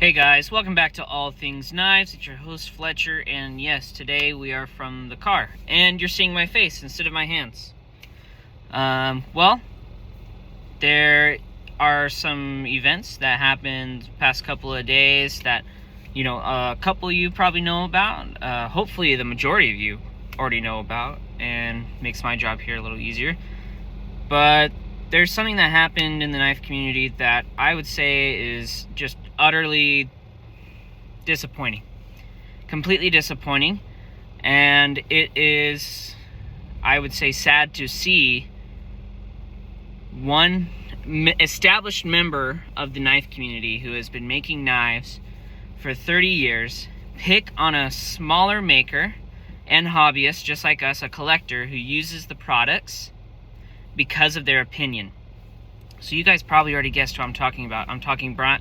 Hey guys, welcome back to All Things Knives. It's your host Fletcher, and yes, today we are from the car, and you're seeing my face instead of my hands. Well, there are some events that happened the past couple of days that, a couple of you probably know about. Hopefully the majority of you already know about, and makes my job here a little easier. But there's something that happened in the knife community that I would say is just utterly disappointing. Completely disappointing. And it is, I would say, sad to see one established member of the knife community who has been making knives for 30 years pick on a smaller maker and hobbyist, just like us, a collector who uses the products because of their opinion. So you guys probably already guessed who I'm talking about. I'm talking about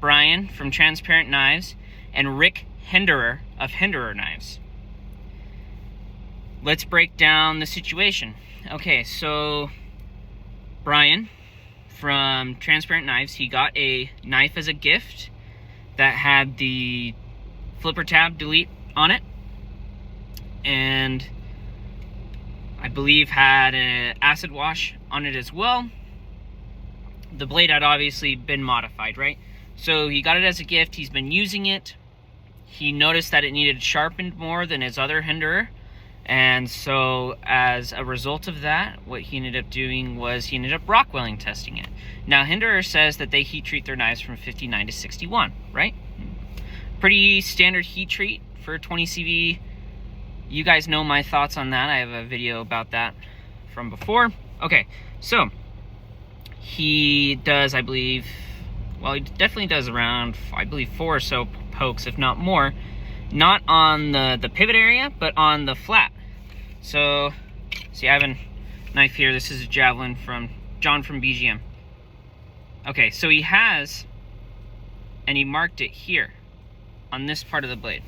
Brian from Transparent Knives and Rick Hinderer of Hinderer Knives. Let's break down the situation. Okay, so Brian from Transparent Knives, he got a knife as a gift that had the flipper tab delete on it, and I believe had an acid wash on it as well. The blade had obviously been modified, right? So he got it as a gift. He's been using it. He noticed that it needed sharpened more than his other Hinderer. And so as a result of that, what he ended up doing was he ended up Rockwelling testing it. Now, Hinderer says that they heat treat their knives from 59 to 61, right? Pretty standard heat treat for 20 CV. You guys know my thoughts on that. I have a video about that from before. Okay, so he does, I believe, well, he definitely does around, I believe, 4 or so pokes, if not more. Not on the pivot area, but on the flat. So, see, I have a knife here. This is a Javelin from John from BGM. Okay, so he has, and he marked it here on this part of the blade.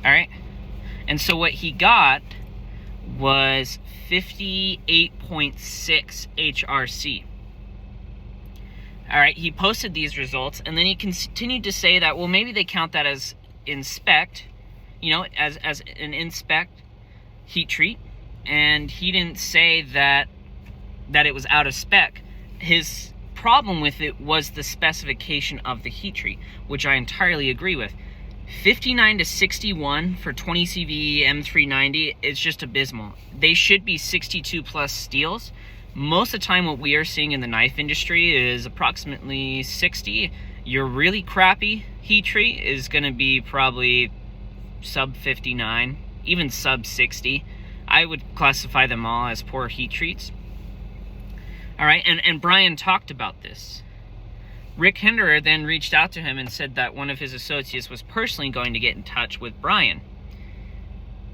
All right. And so what he got was 58.6 HRC. All right, he posted these results, and then he continued to say that, well, maybe they count that as inspect, as an inspect heat treat, and he didn't say that it was out of spec. His problem with it was the specification of the heat treat, which I entirely agree with. 59 to 61 for 20 CV M390 is just abysmal. They should be 62 plus steels. Most of the time what we are seeing in the knife industry is approximately 60. Your really crappy heat treat is going to be probably sub 59, even sub 60. I would classify them all as poor heat treats. All right, and Brian talked about this. Rick Hinderer then reached out to him and said that one of his associates was personally going to get in touch with Brian.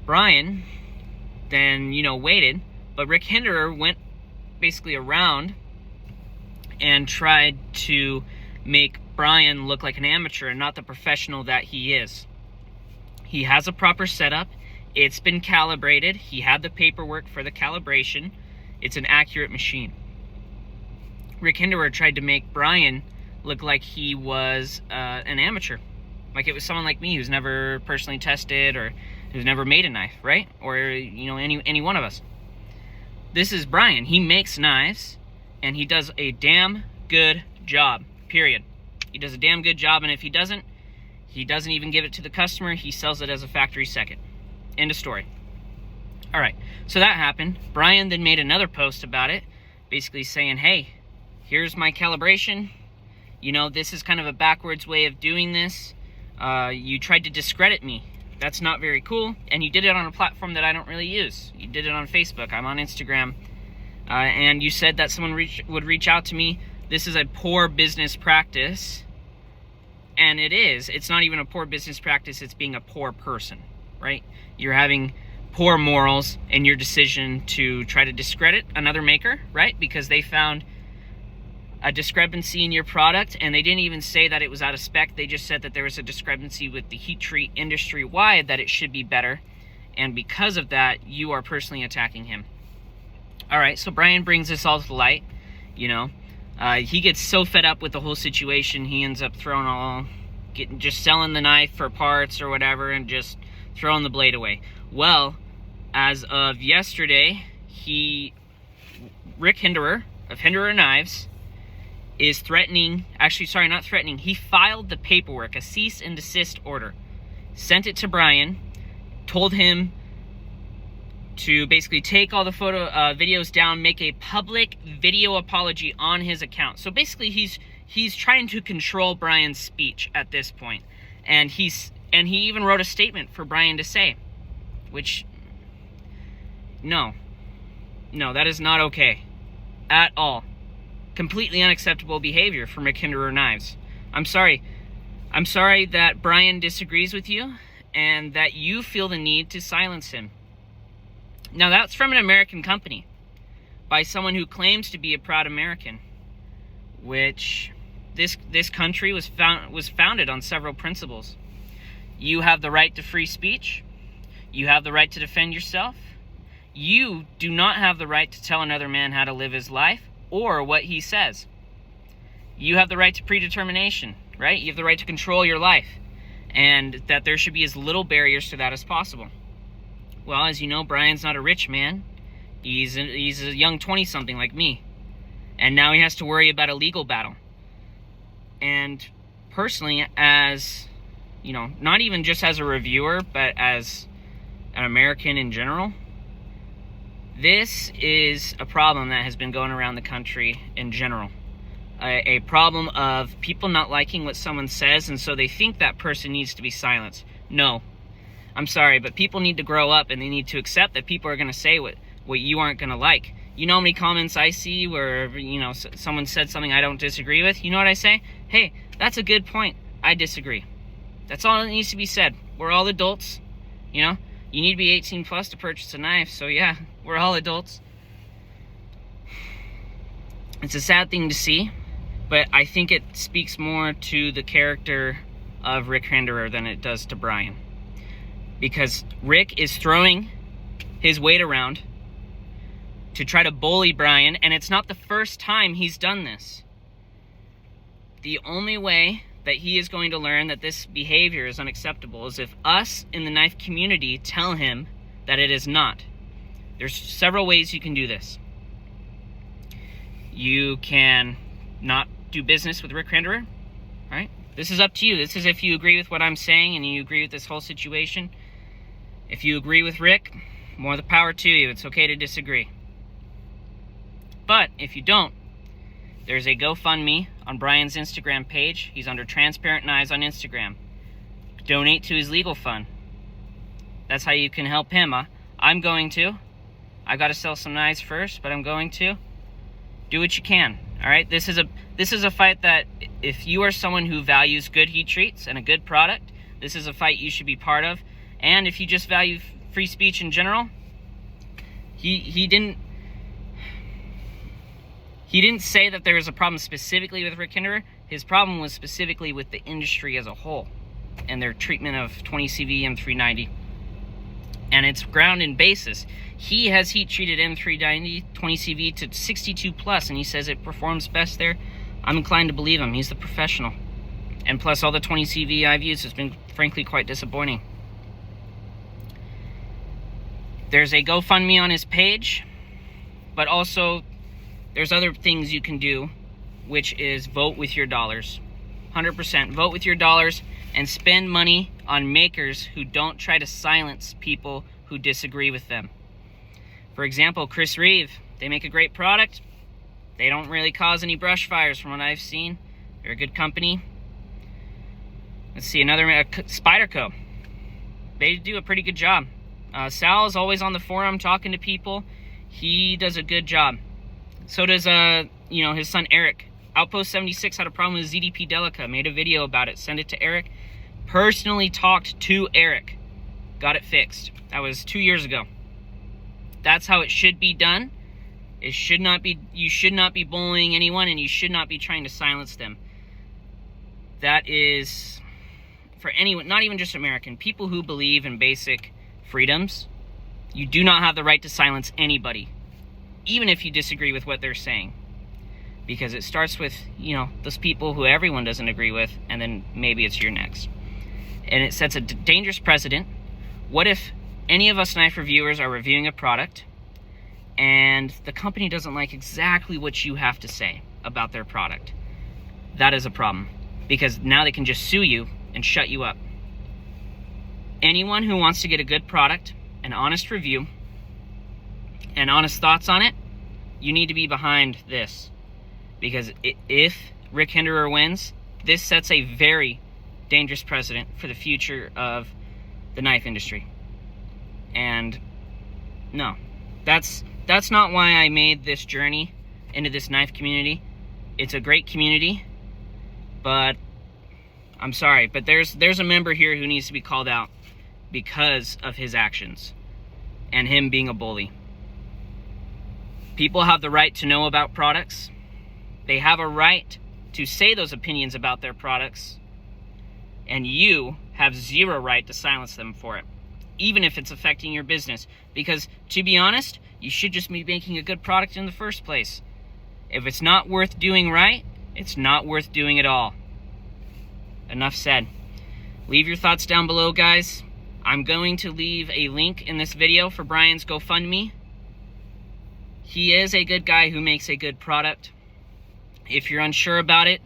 Brian then, waited, but Rick Hinderer went basically around and tried to make Brian look like an amateur and not the professional that he is. He has a proper setup. It's been calibrated. He had the paperwork for the calibration. It's an accurate machine. Rick Hinderer tried to make Brian look like he was an amateur, like it was someone like me who's never personally tested or who's never made a knife, right? Or any one of us. This is Brian. He makes knives, and he does a damn good job, period. He does a damn good job, and if he doesn't even give it to the customer. He sells it as a factory second. End of story. All right, so that happened. Brian then made another post about it, basically saying, hey, here's my calibration. This is kind of a backwards way of doing this. You tried to discredit me. That's not very cool. And you did it on a platform that I don't really use. You did it on Facebook. I'm on Instagram. And you said that someone would reach out to me. This is a poor business practice. And it is. It's not even a poor business practice. It's being a poor person, right? You're having poor morals in your decision to try to discredit another maker, right? Because they found a discrepancy in your product, and they didn't even say that it was out of spec. They just said that there was a discrepancy with the heat treat industry-wide, that it should be better, and because of that, you are personally attacking him. All right, so Brian brings this all to light. He gets so fed up with the whole situation, he ends up just selling the knife for parts or whatever, and just throwing the blade away. Well, as of yesterday, Rick Hinderer of Hinderer Knives is he filed the paperwork, a cease and desist order, sent it to Brian, told him to basically take all the videos down, make a public video apology on his account. So basically he's trying to control Brian's speech at this point. And he even wrote a statement for Brian to say, which, no, that is not okay at all. Completely unacceptable behavior from Rick Hinderer Knives. I'm sorry that Brian disagrees with you and that you feel the need to silence him. Now, that's from an American company by someone who claims to be a proud American, which this country was founded on several principles. You have the right to free speech. You have the right to defend yourself. You do not have the right to tell another man how to live his life or what he says. You have the right to predetermination, right? You have the right to control your life, and that there should be as little barriers to that as possible. Well, as you know, Brian's not a rich man. He's a young 20-something like me. And now he has to worry about a legal battle. And personally, as, not even just as a reviewer, but as an American in general, this is a problem that has been going around the country in general. A problem of people not liking what someone says, and so they think that person needs to be silenced. No. I'm sorry, but people need to grow up, and they need to accept that people are going to say what you aren't going to like. You know how many comments I see where, someone said something I don't disagree with? You know what I say? Hey, that's a good point. I disagree. That's all that needs to be said. We're all adults, You need to be 18 plus to purchase a knife, so yeah, we're all adults. It's a sad thing to see, but I think it speaks more to the character of Rick Hinderer than it does to Brian. Because Rick is throwing his weight around to try to bully Brian, and it's not the first time he's done this. The only way that he is going to learn that this behavior is unacceptable is if us in the knife community tell him that it is not. There's several ways you can do this. You can not do business with Rick Hinderer, right? This is up to you. This is if you agree with what I'm saying and you agree with this whole situation. If you agree with Rick, more the power to you. It's okay to disagree. But if you don't, there's a GoFundMe on Brian's Instagram page. He's under Transparent Knives on Instagram. Donate to his legal fund. That's how you can help him. I'm going to. I got to sell some knives first, but I'm going to. Do what you can. All right. This is a fight that if you are someone who values good heat treats and a good product, this is a fight you should be part of. And if you just value free speech in general, he didn't say that there was a problem specifically with Rick Hinderer. His problem was specifically with the industry as a whole and their treatment of 20CV M390. And it's ground in basis. He has heat treated M390 20CV to 62 plus, and he says it performs best there. I'm inclined to believe him. He's the professional. And plus, all the 20CV I've used has been frankly quite disappointing. There's a GoFundMe on his page, but also there's other things you can do, which is vote with your dollars. 100%. Vote with your dollars and spend money on makers who don't try to silence people who disagree with them. For example, Chris Reeve. They make a great product. They don't really cause any brush fires from what I've seen. They're a good company. Let's see, another Spyderco. They do a pretty good job. Sal is always on the forum talking to people. He does a good job. So does his son Eric. Outpost 76 had a problem with ZDP Delica. Made a video about it. Sent it to Eric. Personally talked to Eric. Got it fixed. That was 2 years ago. That's how it should be done. You should not be bullying anyone, and you should not be trying to silence them. That is for anyone, not even just American, people who believe in basic freedoms. You do not have the right to silence anybody, even if you disagree with what they're saying. because it starts with, those people who everyone doesn't agree with, and then maybe it's your next. And it sets a dangerous precedent. What if any of us knife reviewers are reviewing a product and the company doesn't like exactly what you have to say about their product? That is a problem, because now they can just sue you and shut you up. Anyone who wants to get a good product, an honest review, and honest thoughts on it, you need to be behind this. Because if Rick Hinderer wins, this sets a very dangerous precedent for the future of the knife industry. And no, that's not why I made this journey into this knife community. It's a great community, but I'm sorry, but there's a member here who needs to be called out because of his actions and him being a bully. People have the right to know about products. They have a right to say those opinions about their products, and you have zero right to silence them for it, even if it's affecting your business. Because, to be honest, you should just be making a good product in the first place. If it's not worth doing right, it's not worth doing at all. Enough said. Leave your thoughts down below, guys. I'm going to leave a link in this video for Brian's GoFundMe. He is a good guy who makes a good product. If you're unsure about it,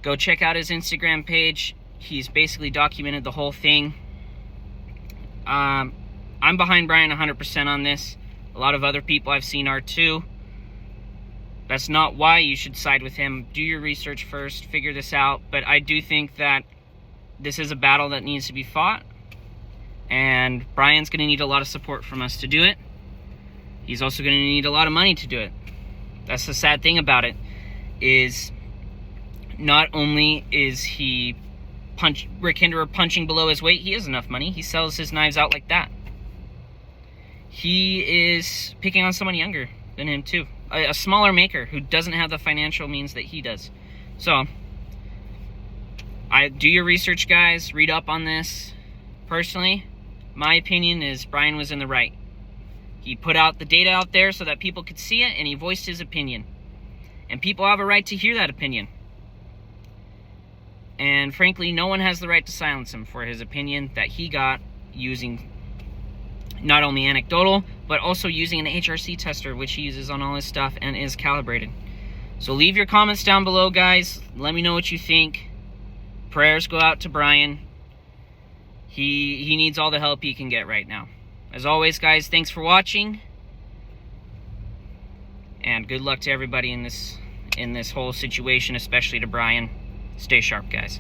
go check out his Instagram page. He's basically documented the whole thing. I'm behind Brian 100% on this. A lot of other people I've seen are too. That's not why you should side with him. Do your research first, figure this out. But I do think that this is a battle that needs to be fought. And Brian's going to need a lot of support from us to do it. He's also going to need a lot of money to do it. That's the sad thing about it, is not only is Rick Hinderer punching below his weight, he has enough money. He sells his knives out like that. He is picking on someone younger than him too. A smaller maker who doesn't have the financial means that he does. So, do your research, guys. Read up on this. Personally, my opinion is Brian was in the right. He put out the data out there so that people could see it, and he voiced his opinion. And people have a right to hear that opinion. And frankly, no one has the right to silence him for his opinion that he got using not only anecdotal, but also using an HRC tester, which he uses on all his stuff and is calibrated. So leave your comments down below, guys. Let me know what you think. Prayers go out to Brian. He needs all the help he can get right now. As always, guys, thanks for watching. And good luck to everybody in this whole situation, especially to Brian. Stay sharp, guys.